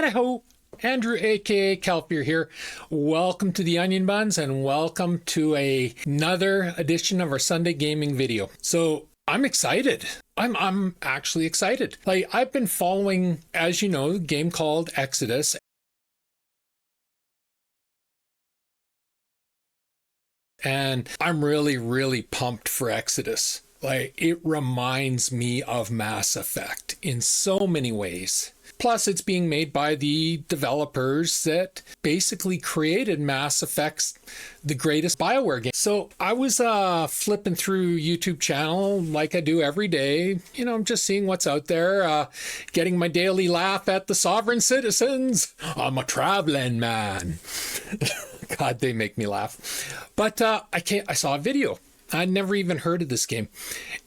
Howdy-ho, Andrew aka Kelpier here. Welcome to the Onion Buns and welcome to another edition of our Sunday gaming video. So I'm excited. I'm actually excited. Like, I've been following, as you know, a game called Exodus. And I'm really pumped for Exodus. Like, it reminds me of Mass Effect in so many ways. Plus, it's being made by the developers that basically created Mass Effect's the greatest BioWare game. So I was flipping through YouTube channel like I do every day. You know, I'm just seeing what's out there, getting my daily laugh at the sovereign citizens. I'm a traveling man. God, they make me laugh. But I saw a video. I'd never even heard of this game.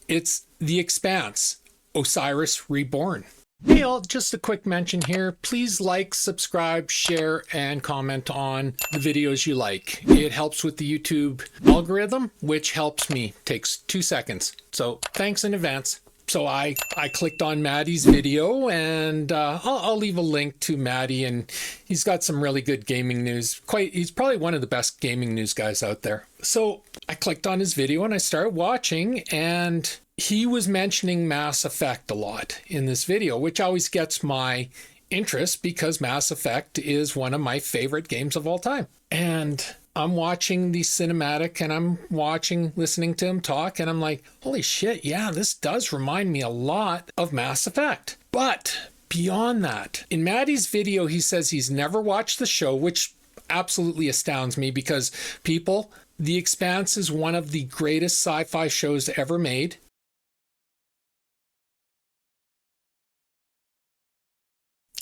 It's The Expanse, Osiris Reborn. Hey all, just a quick mention here. Please like, subscribe, share, and comment on the videos you like. It helps with the YouTube algorithm, which helps me. Takes 2 seconds. So thanks in advance. So I clicked on Maddie's video, and I'll leave a link to Maddie, and he's got some really good gaming news. He's probably one of the best gaming news guys out there. So I clicked on his video and I started watching, and he was mentioning Mass Effect a lot in this video, which always gets my interest because Mass Effect is one of my favorite games of all time. And I'm watching the cinematic and I'm listening to him talk, and I'm like, holy shit, yeah, this does remind me a lot of Mass Effect. But beyond that, in Maddie's video, he says he's never watched the show, which absolutely astounds me because people, The Expanse is one of the greatest sci-fi shows ever made.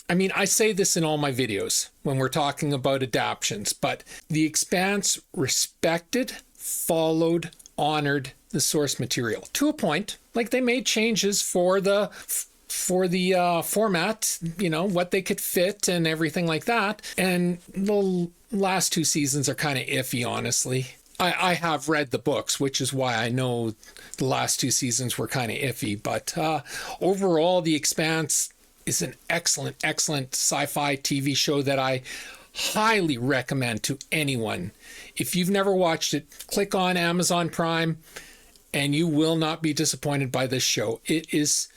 I mean, I say this in all my videos when we're talking about adaptions, but The Expanse respected, followed, honored the source material to a point. Like, they made changes for the format, you know, what they could fit and everything like that. And the last 2 seasons are kind of iffy, honestly. I have read the books, which is why I know the last 2 seasons were kind of iffy. But overall, The Expanse is an excellent sci-fi TV show that I highly recommend to anyone. If you've never watched it, click on Amazon Prime and you will not be disappointed by this show. It's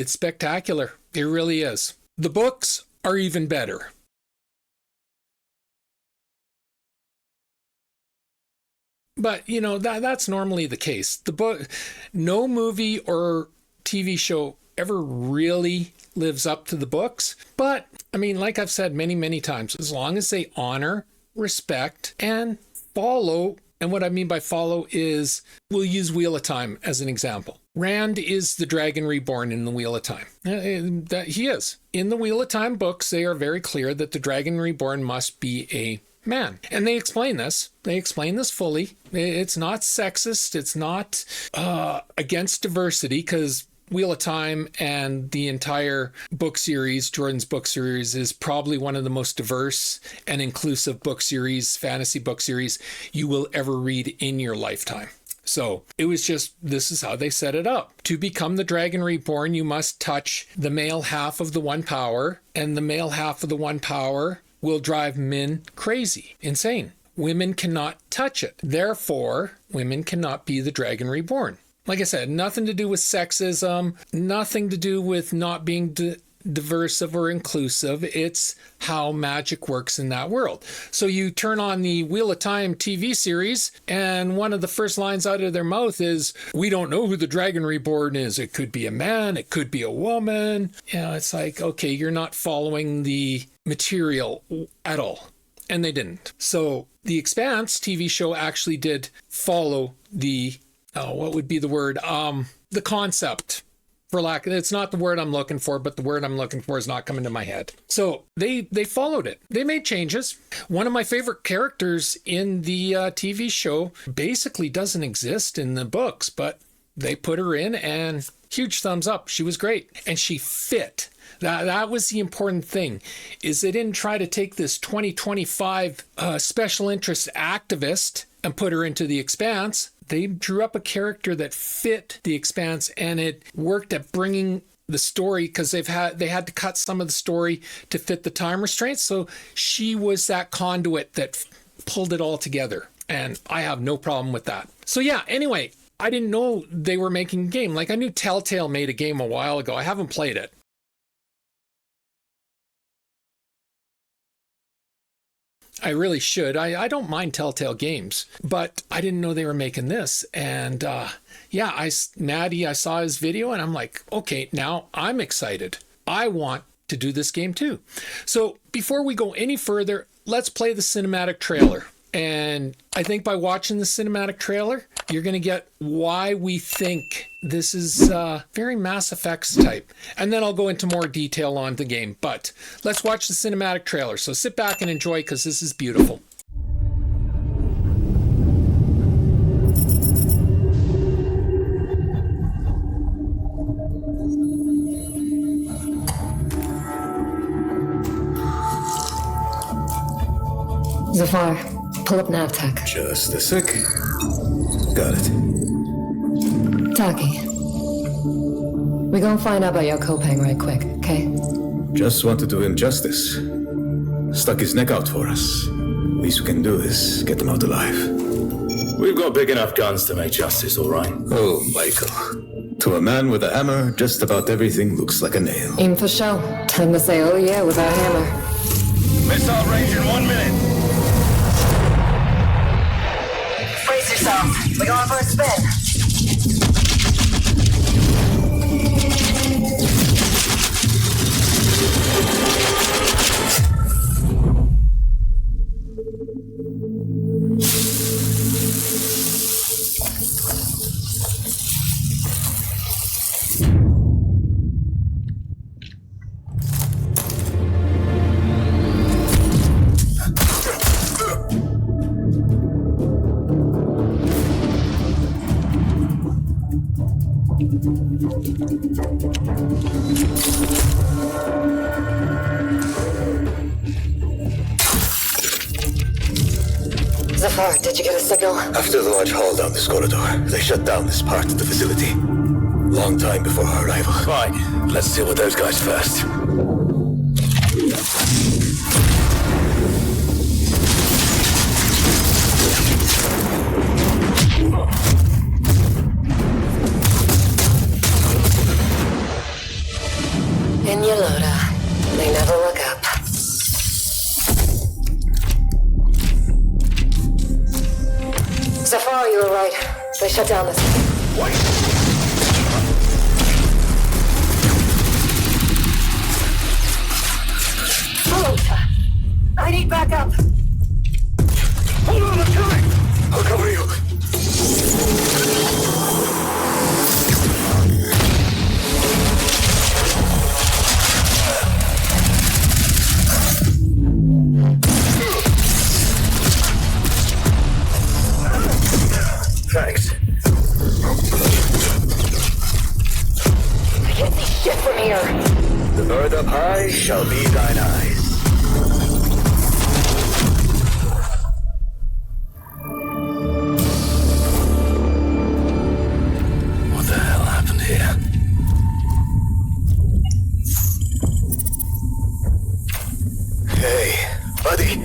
spectacular. It really is. The books are even better. But, you know, that's normally the case. The book, no movie or TV show ever really lives up to the books. But I mean, like I've said many times, as long as they honor, respect, and follow, and what I mean by follow is, we'll use Wheel of Time as an example. Rand is the Dragon Reborn in the Wheel of Time. That he is. In the Wheel of Time books, they are very clear that the Dragon Reborn must be a man. And they explain this. They explain this fully. It's not sexist. It's not against diversity, because Wheel of Time and the entire book series, Jordan's book series, is probably one of the most diverse and inclusive book series, fantasy book series, you will ever read in your lifetime. So it was just, this is how they set it up. To become the Dragon Reborn, you must touch the male half of the One Power, and the male half of the One Power will drive men crazy, insane. Women cannot touch it. Therefore, women cannot be the Dragon Reborn. Like I said, nothing to do with sexism, nothing to do with not being diverse or inclusive. It's how magic works in that world. So you turn on the Wheel of Time TV series, and one of the first lines out of their mouth is, we don't know who the Dragon Reborn is. It could be a man, it could be a woman. You know, it's like, okay, you're not following the material at all. And they didn't. So The Expanse TV show actually did follow the what would be the word? The concept, for lack of, it's not the word I'm looking for, but the word I'm looking for is not coming to my head. So they followed it. They made changes. One of my favorite characters in the TV show basically doesn't exist in the books, but they put her in, and huge thumbs up. She was great. And she fit. That was the important thing, is they didn't try to take this 2025 special interest activist and put her into The Expanse. They drew up a character that fit The Expanse, and it worked at bringing the story, because they had to cut some of the story to fit the time restraints. So she was that conduit that pulled it all together. And I have no problem with that. So yeah, anyway, I didn't know they were making a game. Like, I knew Telltale made a game a while ago. I haven't played it. I really should. I don't mind Telltale games, but I didn't know they were making this. And yeah, Natty, I saw his video and I'm like, okay, now I'm excited. I want to do this game too. So before we go any further, let's play the cinematic trailer. And I think by watching the cinematic trailer, you're going to get why we think this is very Mass Effects type. And then I'll go into more detail on the game. But let's watch the cinematic trailer. So sit back and enjoy, because this is beautiful. Zafar, pull up NavTech. Just a sec. Got it. Taki. We gonna find out about your Kopang right quick, okay? Just want to do him justice. Stuck his neck out for us. Least we can do is get him out alive. We've got big enough guns to make justice, all right? Oh, Michael. To a man with a hammer, just about everything looks like a nail. Aim for show. Time to say oh yeah with our hammer. Missile range in 1 minute. Brace yourself. We're going for a spin. Zafar, did you get a signal? After the large haul down this corridor, they shut down this part of the facility. Long time before our arrival. Fine, let's deal with those guys first. In Yolota. They never look up. Zafar, you were right. They shut down this. Wait! Yolota! I need backup! Hold on, I'm coming! I'll cover you. Thanks. I can't see shit from here. The bird up high shall be thine eyes. What the hell happened here? Hey, buddy.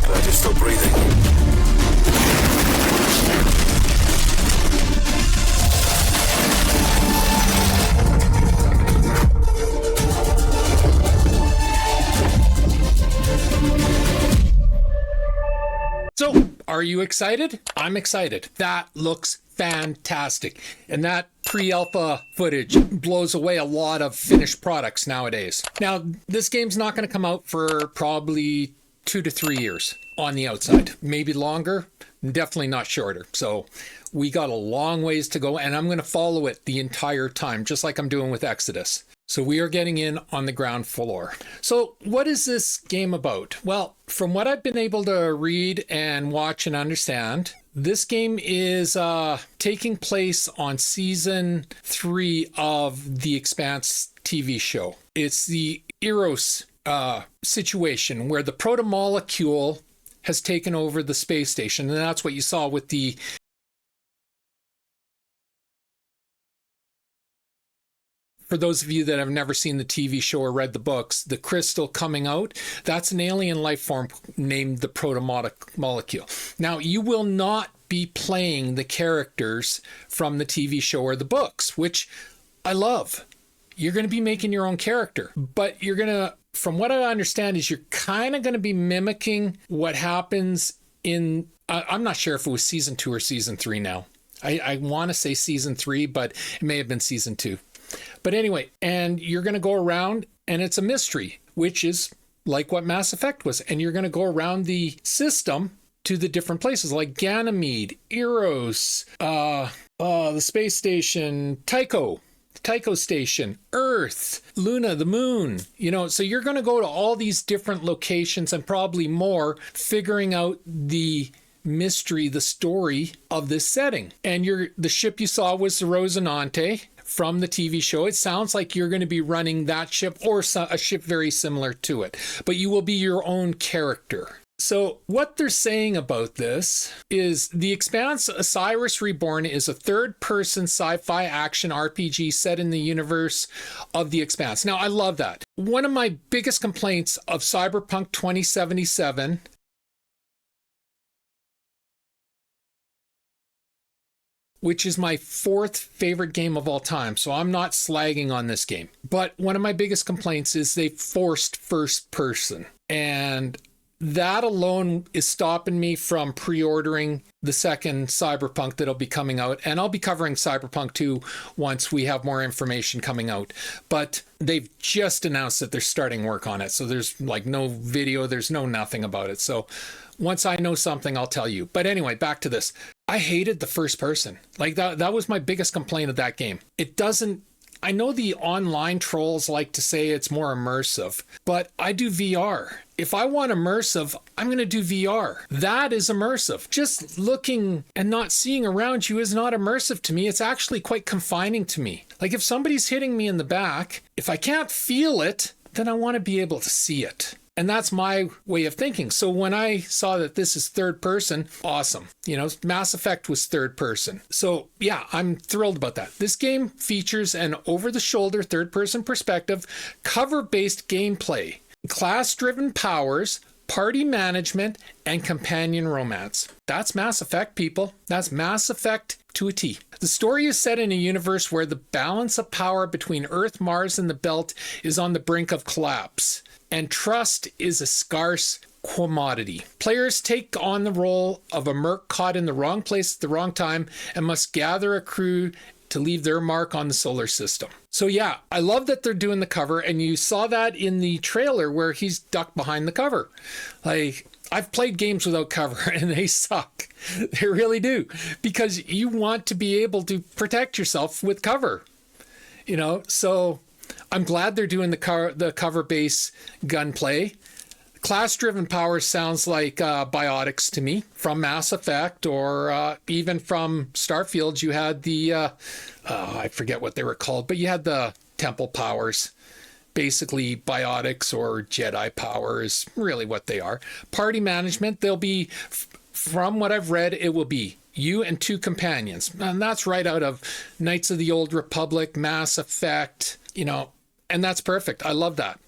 Glad you're still breathing. So, are you excited? I'm excited. That looks fantastic. And that pre-alpha footage blows away a lot of finished products nowadays. Now, this game's not going to come out for probably 2 to 3 years. on the outside. Maybe longer, definitely not shorter. So we got a long ways to go, and I'm going to follow it the entire time, just like I'm doing with Exodus. So we are getting in on the ground floor. So what is this game about? Well, from what I've been able to read and watch and understand, this game is taking place on season 3 of the Expanse TV show. It's the Eros situation where the proto-molecule has taken over the space station. And that's what you saw with the for those of you that have never seen the TV show or read the books, the crystal coming out, that's an alien life form named the proto-molecule. Now, you will not be playing the characters from the TV show or the books, which I love. You're going to be making your own character, but you're going to, from what I understand, is you're kind of going to be mimicking what happens in, I'm not sure if it was season 2 or season 3 now. I want to say season 3, but it may have been season 2. But anyway, and you're going to go around, and it's a mystery, which is like what Mass Effect was. And you're going to go around the system to the different places like Ganymede, Eros, the space station, Tycho station, Earth, Luna, the moon, so you're going to go to all these different locations and probably more, figuring out the mystery, the story of this setting. And the ship you saw was the Rosinante from the TV show. It sounds like you're going to be running that ship or a ship very similar to it, but you will be your own character. So what they're saying about this is the Expanse Osiris Reborn is a third-person sci-fi action RPG set in the universe of the Expanse. Now, I love that. One of my biggest complaints of Cyberpunk 2077 which is my 4th favorite game of all time. So I'm not slagging on this game. But one of my biggest complaints is they forced first person. And that alone is stopping me from pre-ordering the second Cyberpunk that'll be coming out. And I'll be covering Cyberpunk 2 once we have more information coming out. But they've just announced that they're starting work on it. So there's like no video, there's no nothing about it. So once I know something, I'll tell you. But anyway, back to this. I hated the first person. Like that was my biggest complaint of that game. It doesn't, I know the online trolls like to say it's more immersive, but I do VR. If I want immersive, I'm going to do VR. That is immersive. Just looking and not seeing around you is not immersive to me. It's actually quite confining to me. Like if somebody's hitting me in the back, if I can't feel it, then I want to be able to see it. And that's my way of thinking. So when I saw that this is third person, awesome. Mass Effect was third person. So yeah, I'm thrilled about that. This game features an over-the-shoulder third-person perspective, cover-based gameplay, class-driven powers, party management, and companion romance. That's Mass Effect, people. That's Mass Effect to a T. The story is set in a universe where the balance of power between Earth, Mars, and the Belt is on the brink of collapse, and trust is a scarce commodity. Players take on the role of a merc caught in the wrong place at the wrong time and must gather a crew to leave their mark on the solar system. So yeah, I love that they're doing the cover, and you saw that in the trailer where he's ducked behind the cover. Like, I've played games without cover and they suck. They really do, because you want to be able to protect yourself with cover. So I'm glad they're doing the cover base gunplay. Class-driven power sounds like biotics to me from Mass Effect, or even from Starfield. You had the, I forget what they were called, but you had the temple powers. Basically, biotics or Jedi power is really what they are. Party management, they'll be, from what I've read, it will be you and 2 companions. And that's right out of Knights of the Old Republic, Mass Effect, and that's perfect. I love that,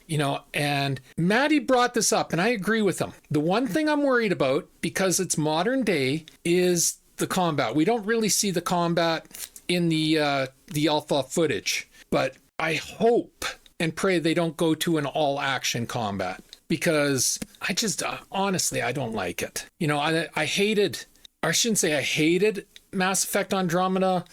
and Maddie brought this up and I agree with him. The one thing I'm worried about, because it's modern day, is the combat. We don't really see the combat in the alpha footage, but I hope and pray they don't go to an all action combat, because I just, honestly, I don't like it. I hated, I shouldn't say I hated Mass Effect Andromeda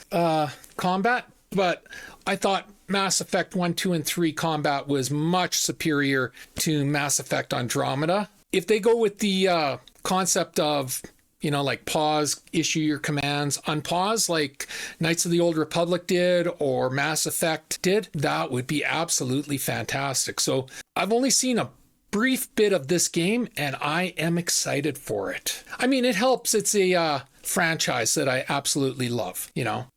combat, but I thought Mass Effect 1, 2, and 3 combat was much superior to Mass Effect Andromeda. If they go with the concept of, like pause, issue your commands, unpause like Knights of the Old Republic did or Mass Effect did, that would be absolutely fantastic. So I've only seen a brief bit of this game and I am excited for it. I mean, it helps. It's a franchise that I absolutely love,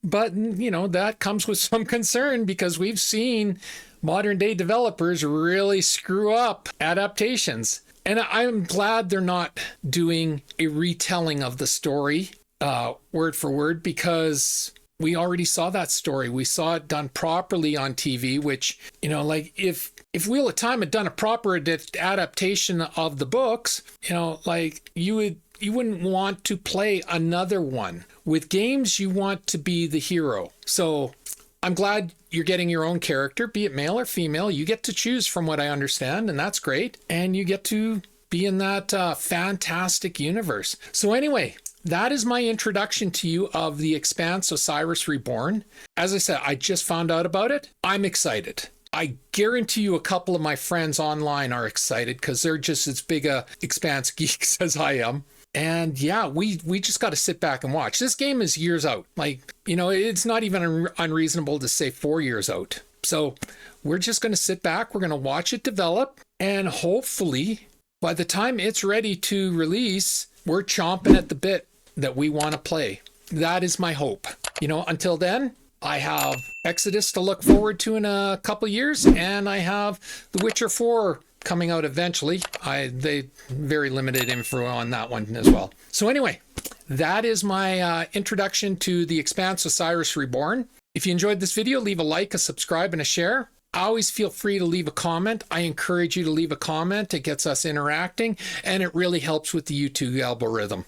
but that comes with some concern because we've seen modern day developers really screw up adaptations. And I'm glad they're not doing a retelling of the story word for word, because we already saw that story. We saw it done properly on TV, which, like if Wheel of Time had done a proper adaptation of the books, like you wouldn't want to play another one. With games, you want to be the hero. So I'm glad you're getting your own character, be it male or female. You get to choose from what I understand, and that's great. And you get to be in that fantastic universe. So anyway, that is my introduction to you of the Expanse Osiris Reborn. As I said, I just found out about it. I'm excited. I guarantee you a couple of my friends online are excited because they're just as big a Expanse geeks as I am. And yeah, we just got to sit back and watch. This game is years out. Like, it's not even unreasonable to say 4 years out. So we're just going to sit back. We're going to watch it develop. And hopefully, by the time it's ready to release, we're chomping at the bit that we want to play. That is my hope. Until then, I have Exodus to look forward to in a couple of years. And I have The Witcher 4 coming out eventually. They very limited info on that one as well. So anyway, that is my introduction to the Expanse Osiris Reborn. If you enjoyed this video, leave a like, a subscribe, and a share. Always feel free to leave a comment. I encourage you to leave a comment. It gets us interacting, and it really helps with the YouTube algorithm,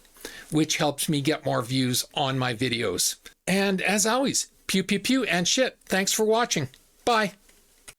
which helps me get more views on my videos. And as always, pew, pew, pew, and shit. Thanks for watching. Bye.